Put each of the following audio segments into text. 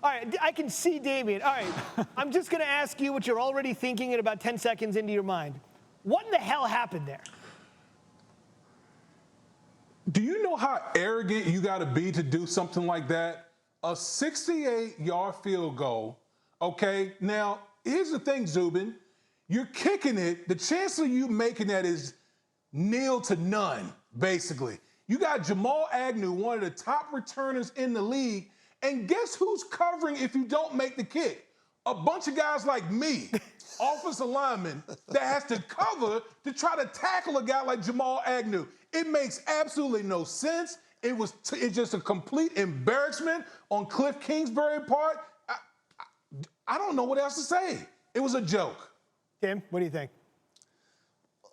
All right, I can see Damien. All right, I'm just going to ask you what you're already thinking in about 10 seconds into your mind. What in the hell happened there? Do you know how arrogant you got to be to do something like that? A 68-yard field goal, okay? Now, here's the thing, Zubin. You're kicking it. The chance of you making that is nil to none, basically. You got Jamal Agnew, one of the top returners in the league, and guess who's covering if you don't make the kick? A bunch of guys like me, offensive linemen, that has to cover to try to tackle a guy like Jamal Agnew. It makes absolutely no sense. It's just a complete embarrassment on Cliff Kingsbury part. I don't know what else to say. It was a joke. Tim, what do you think?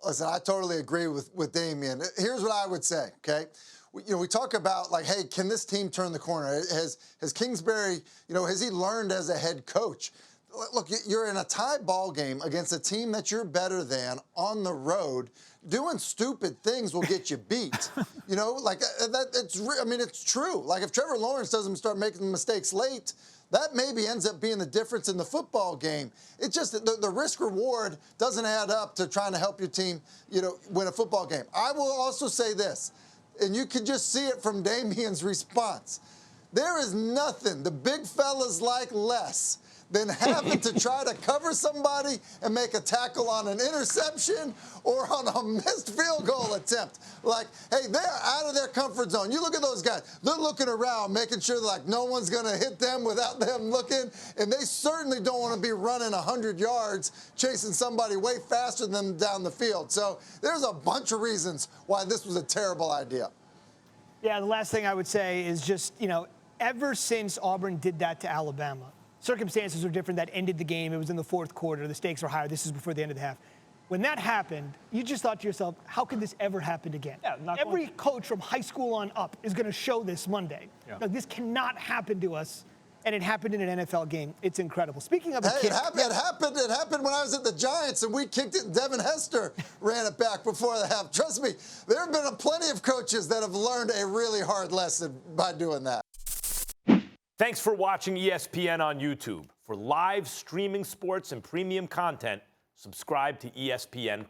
Listen, I totally agree with Damien. Here's what I would say, okay? We talk about, like, hey, can this team turn the corner? Has Kingsbury, has he learned as a head coach? Look, you're in a tie ball game against a team that you're better than on the road. Doing stupid things will get you beat. It's true. Like, if Trevor Lawrence doesn't start making mistakes late, that maybe ends up being the difference in the football game. It's just that the risk reward doesn't add up to trying to help your team, win a football game. I will also say this, and you can just see it from Damien's response. There is nothing the big fellas like less than having to try to cover somebody and make a tackle on an interception or on a missed field goal attempt. Like, hey, they're out of their comfort zone. You look at those guys. They're looking around, making sure that, like, no one's going to hit them without them looking, and they certainly don't want to be running 100 yards chasing somebody way faster than them down the field. So there's a bunch of reasons why this was a terrible idea. Yeah, the last thing I would say is just, ever since Auburn did that to Alabama, circumstances were different. That ended the game. It was in the fourth quarter. The stakes were higher. This is before the end of the half. When that happened, you just thought to yourself, how could this ever happen again? Yeah, every coach from high school on up is going to show this Monday. Yeah. Now, this cannot happen to us, and it happened in an NFL game. It's incredible. Speaking of it happened when I was at the Giants, and we kicked it, and Devin Hester ran it back before the half. Trust me, there have been plenty of coaches that have learned a really hard lesson by doing that. Thanks for watching ESPN on YouTube. For live streaming sports and premium content, subscribe to ESPN+.